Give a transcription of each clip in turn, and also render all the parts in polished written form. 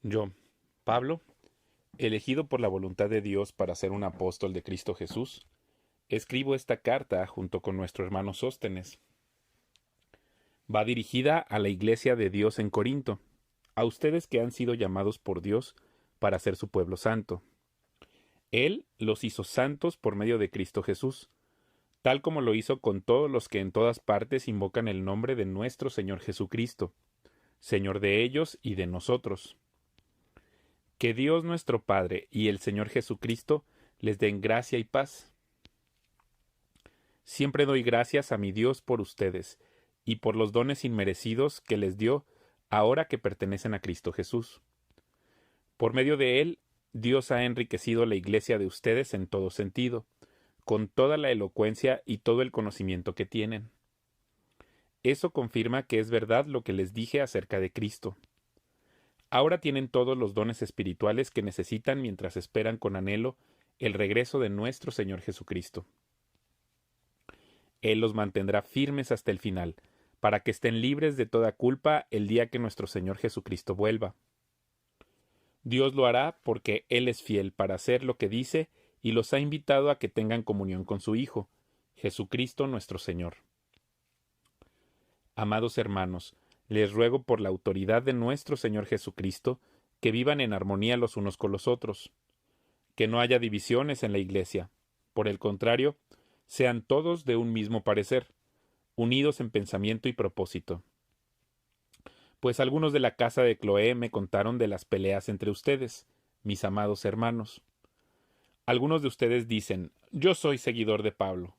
Yo, Pablo, elegido por la voluntad de Dios para ser un apóstol de Cristo Jesús, escribo esta carta junto con nuestro hermano Sóstenes. Va dirigida a la Iglesia de Dios en Corinto, a ustedes que han sido llamados por Dios para ser su pueblo santo. Él los hizo santos por medio de Cristo Jesús, tal como lo hizo con todos los que en todas partes invocan el nombre de nuestro Señor Jesucristo, Señor de ellos y de nosotros. Que Dios nuestro Padre y el Señor Jesucristo les den gracia y paz. Siempre doy gracias a mi Dios por ustedes y por los dones inmerecidos que les dio ahora que pertenecen a Cristo Jesús. Por medio de Él, Dios ha enriquecido la iglesia de ustedes en todo sentido, con toda la elocuencia y todo el conocimiento que tienen. Eso confirma que es verdad lo que les dije acerca de Cristo. Ahora tienen todos los dones espirituales que necesitan mientras esperan con anhelo el regreso de nuestro Señor Jesucristo. Él los mantendrá firmes hasta el final, para que estén libres de toda culpa el día que nuestro Señor Jesucristo vuelva. Dios lo hará porque Él es fiel para hacer lo que dice y los ha invitado a que tengan comunión con su Hijo, Jesucristo nuestro Señor. Amados hermanos, les ruego por la autoridad de nuestro Señor Jesucristo que vivan en armonía los unos con los otros, que no haya divisiones en la Iglesia. Por el contrario, sean todos de un mismo parecer, unidos en pensamiento y propósito. Pues algunos de la casa de Cloé me contaron de las peleas entre ustedes, mis amados hermanos. Algunos de ustedes dicen, yo soy seguidor de Pablo.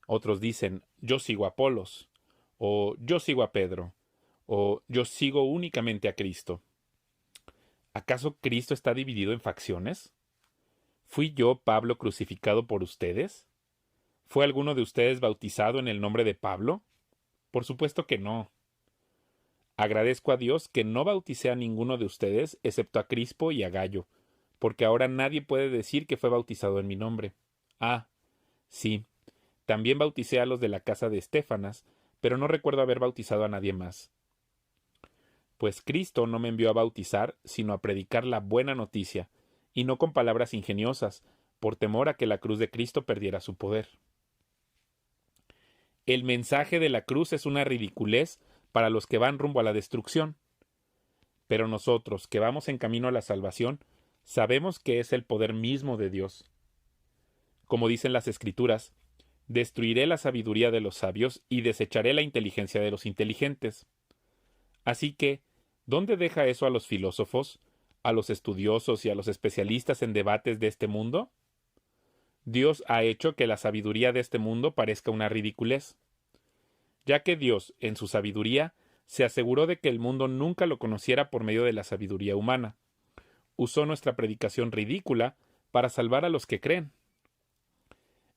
Otros dicen, yo sigo a Apolos, o yo sigo a Pedro, o yo sigo únicamente a Cristo. ¿Acaso Cristo está dividido en facciones? ¿Fui yo, Pablo, crucificado por ustedes? ¿Fue alguno de ustedes bautizado en el nombre de Pablo? Por supuesto que no. Agradezco a Dios que no bauticé a ninguno de ustedes excepto a Crispo y a Gayo, porque ahora nadie puede decir que fue bautizado en mi nombre. Ah, sí, también bauticé a los de la casa de Estéfanas, pero no recuerdo haber bautizado a nadie más. Pues Cristo no me envió a bautizar, sino a predicar la buena noticia, y no con palabras ingeniosas, por temor a que la cruz de Cristo perdiera su poder. El mensaje de la cruz es una ridiculez para los que van rumbo a la destrucción. Pero nosotros, que vamos en camino a la salvación, sabemos que es el poder mismo de Dios. Como dicen las Escrituras, destruiré la sabiduría de los sabios y desecharé la inteligencia de los inteligentes. Así que, ¿dónde deja eso a los filósofos, a los estudiosos y a los especialistas en debates de este mundo? Dios ha hecho que la sabiduría de este mundo parezca una ridiculez, ya que Dios, en su sabiduría, se aseguró de que el mundo nunca lo conociera por medio de la sabiduría humana. Usó nuestra predicación ridícula para salvar a los que creen.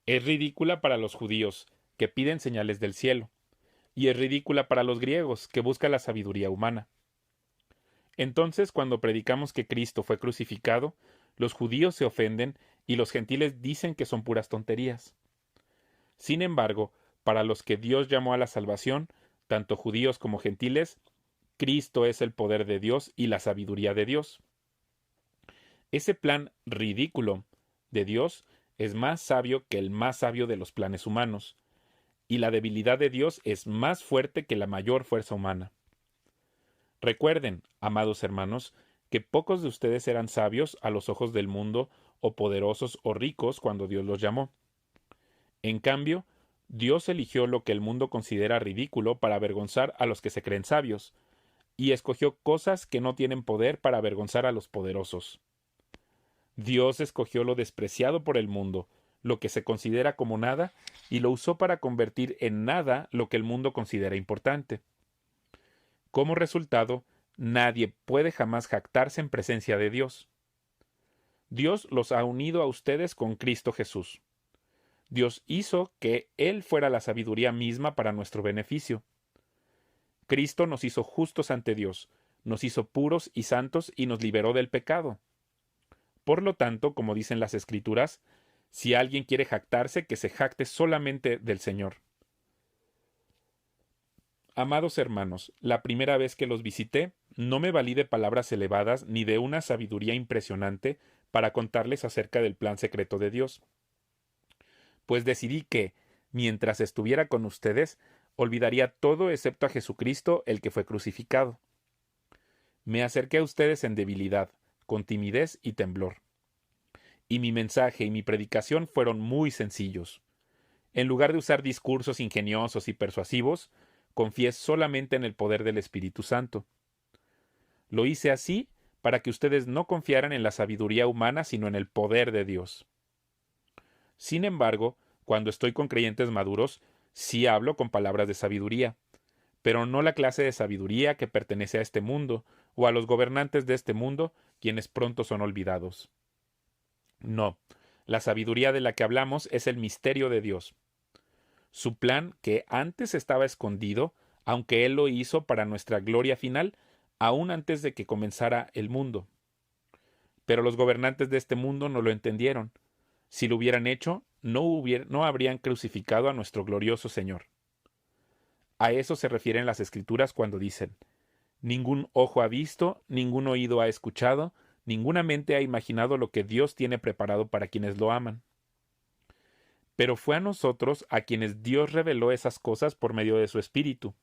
Es ridícula para los judíos, que piden señales del cielo, y es ridícula para los griegos, que buscan la sabiduría humana. Entonces, cuando predicamos que Cristo fue crucificado, los judíos se ofenden y los gentiles dicen que son puras tonterías. Sin embargo, para los que Dios llamó a la salvación, tanto judíos como gentiles, Cristo es el poder de Dios y la sabiduría de Dios. Ese plan ridículo de Dios es más sabio que el más sabio de los planes humanos, y la debilidad de Dios es más fuerte que la mayor fuerza humana. Recuerden, amados hermanos, que pocos de ustedes eran sabios a los ojos del mundo, o poderosos o ricos cuando Dios los llamó. En cambio, Dios eligió lo que el mundo considera ridículo para avergonzar a los que se creen sabios, y escogió cosas que no tienen poder para avergonzar a los poderosos. Dios escogió lo despreciado por el mundo, lo que se considera como nada, y lo usó para convertir en nada lo que el mundo considera importante. Como resultado, nadie puede jamás jactarse en presencia de Dios. Dios los ha unido a ustedes con Cristo Jesús. Dios hizo que Él fuera la sabiduría misma para nuestro beneficio. Cristo nos hizo justos ante Dios, nos hizo puros y santos y nos liberó del pecado. Por lo tanto, como dicen las Escrituras, si alguien quiere jactarse, que se jacte solamente del Señor. Amados hermanos, la primera vez que los visité, no me valí de palabras elevadas ni de una sabiduría impresionante para contarles acerca del plan secreto de Dios, pues decidí que, mientras estuviera con ustedes, olvidaría todo excepto a Jesucristo, el que fue crucificado. Me acerqué a ustedes en debilidad, con timidez y temblor. Y mi mensaje y mi predicación fueron muy sencillos. En lugar de usar discursos ingeniosos y persuasivos, confié solamente en el poder del Espíritu Santo. Lo hice así para que ustedes no confiaran en la sabiduría humana, sino en el poder de Dios. Sin embargo, cuando estoy con creyentes maduros, sí hablo con palabras de sabiduría, pero no la clase de sabiduría que pertenece a este mundo o a los gobernantes de este mundo, quienes pronto son olvidados. No, la sabiduría de la que hablamos es el misterio de Dios. Su plan, que antes estaba escondido, aunque Él lo hizo para nuestra gloria final, aún antes de que comenzara el mundo. Pero los gobernantes de este mundo no lo entendieron. Si lo hubieran hecho, no habrían crucificado a nuestro glorioso Señor. A eso se refieren las Escrituras cuando dicen: ningún ojo ha visto, ningún oído ha escuchado, ninguna mente ha imaginado lo que Dios tiene preparado para quienes lo aman. Pero fue a nosotros a quienes Dios reveló esas cosas por medio de su Espíritu,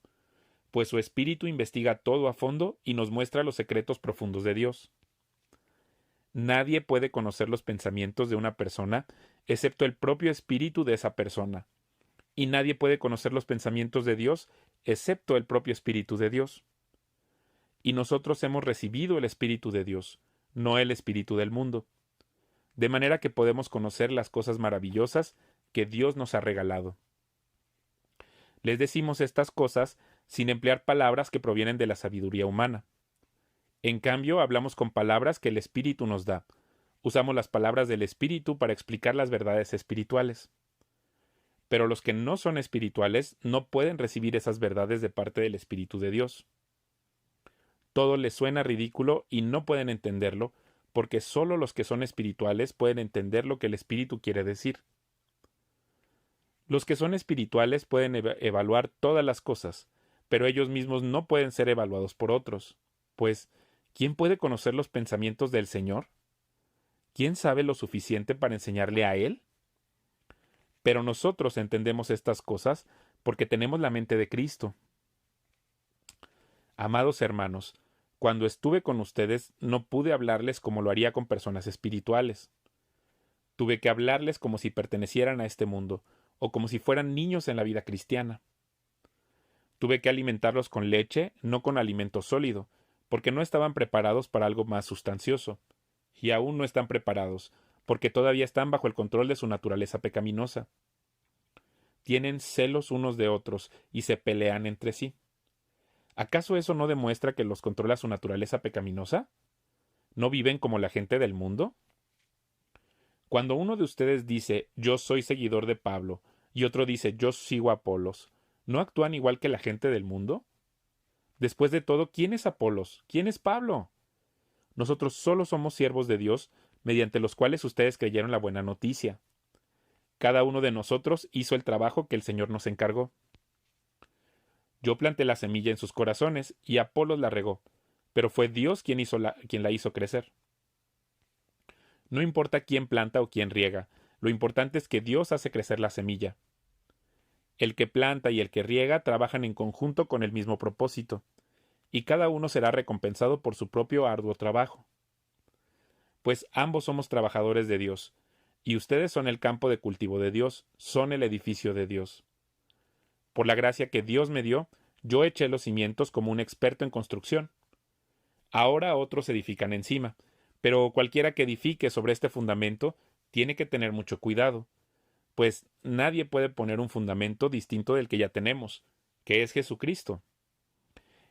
pues su Espíritu investiga todo a fondo y nos muestra los secretos profundos de Dios. Nadie puede conocer los pensamientos de una persona excepto el propio Espíritu de esa persona, y nadie puede conocer los pensamientos de Dios excepto el propio Espíritu de Dios. Y nosotros hemos recibido el Espíritu de Dios, no el espíritu del mundo, de manera que podemos conocer las cosas maravillosas que Dios nos ha regalado. Les decimos estas cosas sin emplear palabras que provienen de la sabiduría humana. En cambio, hablamos con palabras que el Espíritu nos da. Usamos las palabras del Espíritu para explicar las verdades espirituales. Pero los que no son espirituales no pueden recibir esas verdades de parte del Espíritu de Dios. Todo les suena ridículo y no pueden entenderlo, porque solo los que son espirituales pueden entender lo que el Espíritu quiere decir. Los que son espirituales pueden evaluar todas las cosas, pero ellos mismos no pueden ser evaluados por otros, pues ¿quién puede conocer los pensamientos del Señor? ¿Quién sabe lo suficiente para enseñarle a Él? Pero nosotros entendemos estas cosas porque tenemos la mente de Cristo. Amados hermanos, cuando estuve con ustedes no pude hablarles como lo haría con personas espirituales. Tuve que hablarles como si pertenecieran a este mundo, o como si fueran niños en la vida cristiana. Tuve que alimentarlos con leche, no con alimento sólido, porque no estaban preparados para algo más sustancioso, y aún no están preparados, porque todavía están bajo el control de su naturaleza pecaminosa. Tienen celos unos de otros y se pelean entre sí. ¿Acaso eso no demuestra que los controla su naturaleza pecaminosa? ¿No viven como la gente del mundo? Cuando uno de ustedes dice yo soy seguidor de Pablo y otro dice yo sigo a Apolos, ¿no actúan igual que la gente del mundo? Después de todo, ¿quién es Apolos? ¿Quién es Pablo? Nosotros solo somos siervos de Dios, mediante los cuales ustedes creyeron la buena noticia. Cada uno de nosotros hizo el trabajo que el Señor nos encargó. Yo planté la semilla en sus corazones y Apolos la regó, pero fue Dios quien la hizo crecer. No importa quién planta o quién riega, lo importante es que Dios hace crecer la semilla. El que planta y el que riega trabajan en conjunto con el mismo propósito, y cada uno será recompensado por su propio arduo trabajo. Pues ambos somos trabajadores de Dios, y ustedes son el campo de cultivo de Dios, son el edificio de Dios. Por la gracia que Dios me dio, yo eché los cimientos como un experto en construcción. Ahora otros edifican encima, pero cualquiera que edifique sobre este fundamento tiene que tener mucho cuidado, pues nadie puede poner un fundamento distinto del que ya tenemos, que es Jesucristo.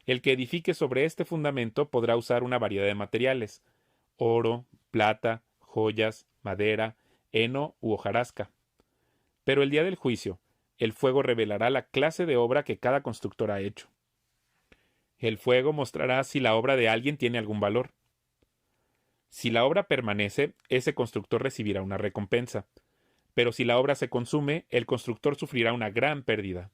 El que edifique sobre este fundamento podrá usar una variedad de materiales: oro, plata, joyas, madera, heno u hojarasca. Pero el día del juicio, el fuego revelará la clase de obra que cada constructor ha hecho. El fuego mostrará si la obra de alguien tiene algún valor. Si la obra permanece, ese constructor recibirá una recompensa, pero si la obra se consume, el constructor sufrirá una gran pérdida.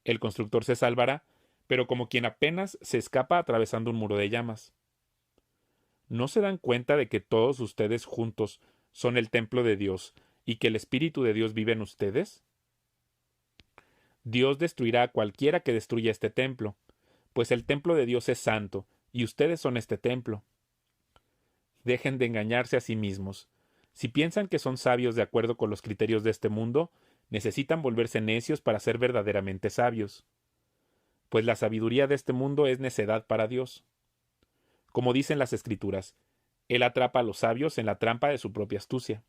El constructor se salvará, pero como quien apenas se escapa atravesando un muro de llamas. ¿No se dan cuenta de que todos ustedes juntos son el templo de Dios y que el Espíritu de Dios vive en ustedes? Dios destruirá a cualquiera que destruya este templo, pues el templo de Dios es santo, y ustedes son este templo. Dejen de engañarse a sí mismos. Si piensan que son sabios de acuerdo con los criterios de este mundo, necesitan volverse necios para ser verdaderamente sabios. Pues la sabiduría de este mundo es necedad para Dios. Como dicen las Escrituras, Él atrapa a los sabios en la trampa de su propia astucia.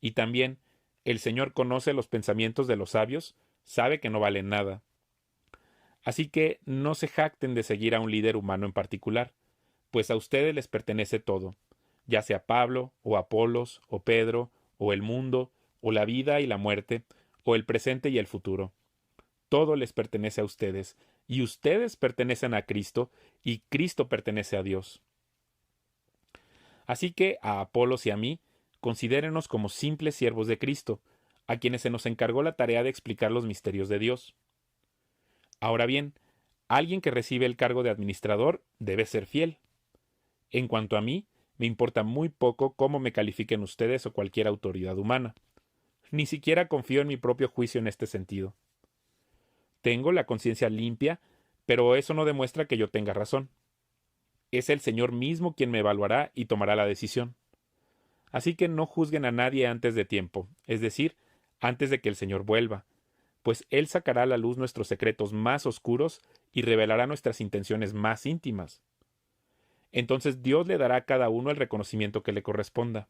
Y también, el Señor conoce los pensamientos de los sabios, sabe que no valen nada. Así que no se jacten de seguir a un líder humano en particular, pues a ustedes les pertenece todo, ya sea Pablo, o Apolos, o Pedro, o el mundo, o la vida y la muerte, o el presente y el futuro. Todo les pertenece a ustedes, y ustedes pertenecen a Cristo, y Cristo pertenece a Dios. Así que a Apolos y a mí, considérenos como simples siervos de Cristo, a quienes se nos encargó la tarea de explicar los misterios de Dios. Ahora bien, alguien que recibe el cargo de administrador debe ser fiel. En cuanto a mí, me importa muy poco cómo me califiquen ustedes o cualquier autoridad humana. Ni siquiera confío en mi propio juicio en este sentido. Tengo la conciencia limpia, pero eso no demuestra que yo tenga razón. Es el Señor mismo quien me evaluará y tomará la decisión. Así que no juzguen a nadie antes de tiempo, es decir, antes de que el Señor vuelva, pues Él sacará a la luz nuestros secretos más oscuros y revelará nuestras intenciones más íntimas. Entonces Dios le dará a cada uno el reconocimiento que le corresponda.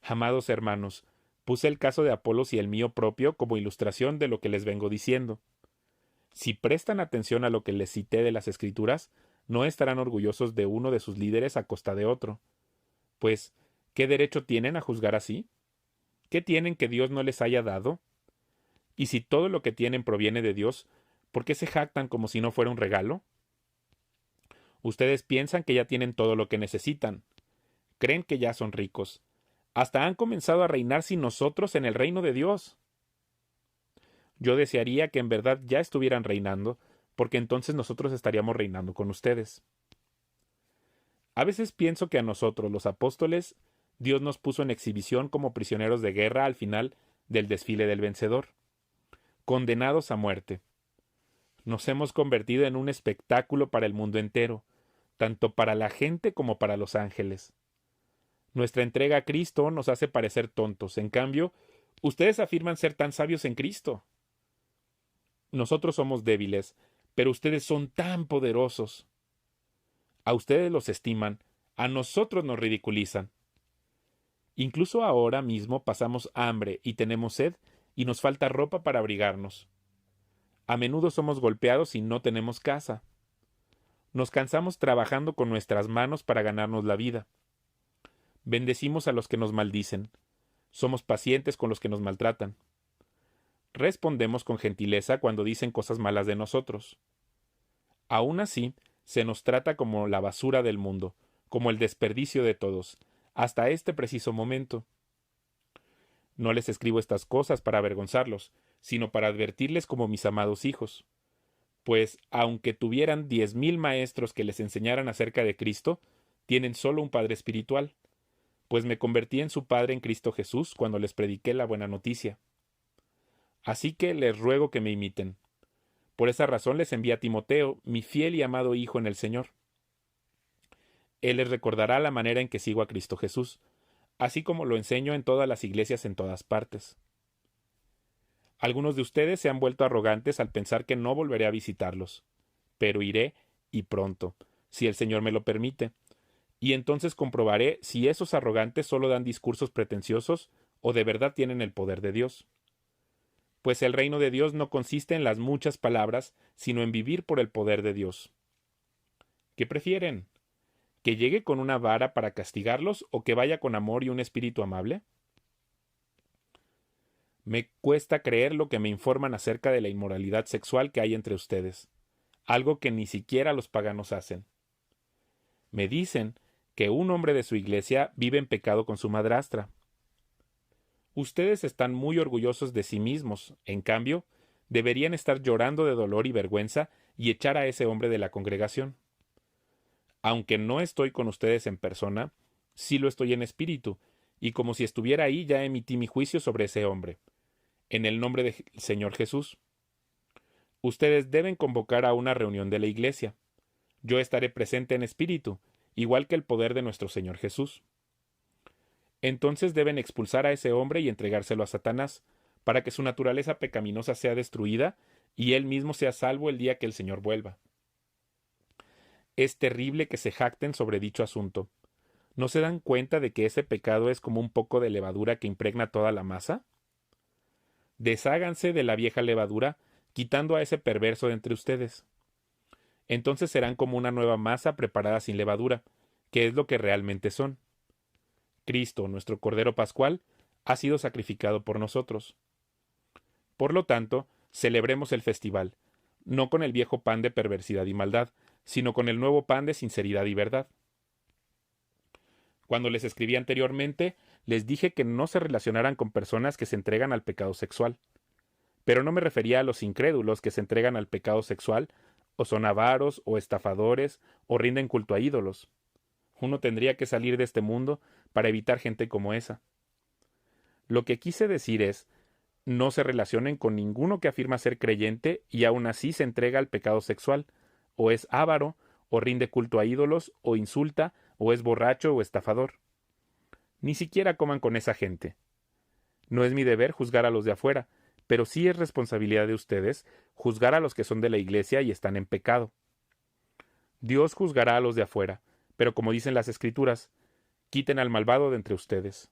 Amados hermanos, puse el caso de Apolos y el mío propio como ilustración de lo que les vengo diciendo. Si prestan atención a lo que les cité de las Escrituras, no estarán orgullosos de uno de sus líderes a costa de otro. Pues, ¿qué derecho tienen a juzgar así? ¿Qué tienen que Dios no les haya dado? Y si todo lo que tienen proviene de Dios, ¿por qué se jactan como si no fuera un regalo? Ustedes piensan que ya tienen todo lo que necesitan. Creen que ya son ricos. Hasta han comenzado a reinar sin nosotros en el reino de Dios. Yo desearía que en verdad ya estuvieran reinando, porque entonces nosotros estaríamos reinando con ustedes. A veces pienso que a nosotros, los apóstoles, Dios nos puso en exhibición como prisioneros de guerra al final del desfile del vencedor, condenados a muerte. Nos hemos convertido en un espectáculo para el mundo entero, tanto para la gente como para los ángeles. Nuestra entrega a Cristo nos hace parecer tontos. En cambio, ustedes afirman ser tan sabios en Cristo. Nosotros somos débiles, pero ustedes son tan poderosos. A ustedes los estiman, a nosotros nos ridiculizan. Incluso ahora mismo pasamos hambre y tenemos sed y nos falta ropa para abrigarnos. A menudo somos golpeados y no tenemos casa. Nos cansamos trabajando con nuestras manos para ganarnos la vida. Bendecimos a los que nos maldicen. Somos pacientes con los que nos maltratan. Respondemos con gentileza cuando dicen cosas malas de nosotros. Aún así, se nos trata como la basura del mundo, como el desperdicio de todos, hasta este preciso momento. No les escribo estas cosas para avergonzarlos, sino para advertirles como mis amados hijos. Pues, aunque tuvieran 10,000 maestros que les enseñaran acerca de Cristo, tienen solo un Padre espiritual, pues me convertí en su Padre en Cristo Jesús cuando les prediqué la buena noticia. Así que les ruego que me imiten. Por esa razón les envía a Timoteo, mi fiel y amado hijo en el Señor. Él les recordará la manera en que sigo a Cristo Jesús, así como lo enseño en todas las iglesias en todas partes. Algunos de ustedes se han vuelto arrogantes al pensar que no volveré a visitarlos, pero iré, y pronto, si el Señor me lo permite, y entonces comprobaré si esos arrogantes solo dan discursos pretenciosos o de verdad tienen el poder de Dios. Pues el reino de Dios no consiste en las muchas palabras, sino en vivir por el poder de Dios. ¿Qué prefieren? ¿Que llegue con una vara para castigarlos o que vaya con amor y un espíritu amable? Me cuesta creer lo que me informan acerca de la inmoralidad sexual que hay entre ustedes, algo que ni siquiera los paganos hacen. Me dicen que un hombre de su iglesia vive en pecado con su madrastra. Ustedes están muy orgullosos de sí mismos, en cambio, deberían estar llorando de dolor y vergüenza y echar a ese hombre de la congregación. Aunque no estoy con ustedes en persona, sí lo estoy en espíritu, y como si estuviera ahí ya emití mi juicio sobre ese hombre. En el nombre del Señor Jesús. Ustedes deben convocar a una reunión de la iglesia. Yo estaré presente en espíritu, igual que el poder de nuestro Señor Jesús. Entonces deben expulsar a ese hombre y entregárselo a Satanás, para que su naturaleza pecaminosa sea destruida y él mismo sea salvo el día que el Señor vuelva. Es terrible que se jacten sobre dicho asunto. ¿No se dan cuenta de que ese pecado es como un poco de levadura que impregna toda la masa? Desháganse de la vieja levadura, quitando a ese perverso de entre ustedes. Entonces serán como una nueva masa preparada sin levadura, que es lo que realmente son. Cristo, nuestro Cordero Pascual, ha sido sacrificado por nosotros. Por lo tanto, celebremos el festival, no con el viejo pan de perversidad y maldad, sino con el nuevo pan de sinceridad y verdad. Cuando les escribí anteriormente, les dije que no se relacionaran con personas que se entregan al pecado sexual. Pero no me refería a los incrédulos que se entregan al pecado sexual, o son avaros, o estafadores, o rinden culto a ídolos. Uno tendría que salir de este mundo para evitar gente como esa. Lo que quise decir es, no se relacionen con ninguno que afirma ser creyente y aún así se entrega al pecado sexual, o es avaro, o rinde culto a ídolos, o insulta, o es borracho o estafador. Ni siquiera coman con esa gente. No es mi deber juzgar a los de afuera, pero sí es responsabilidad de ustedes juzgar a los que son de la iglesia y están en pecado. Dios juzgará a los de afuera, pero como dicen las Escrituras, quiten al malvado de entre ustedes.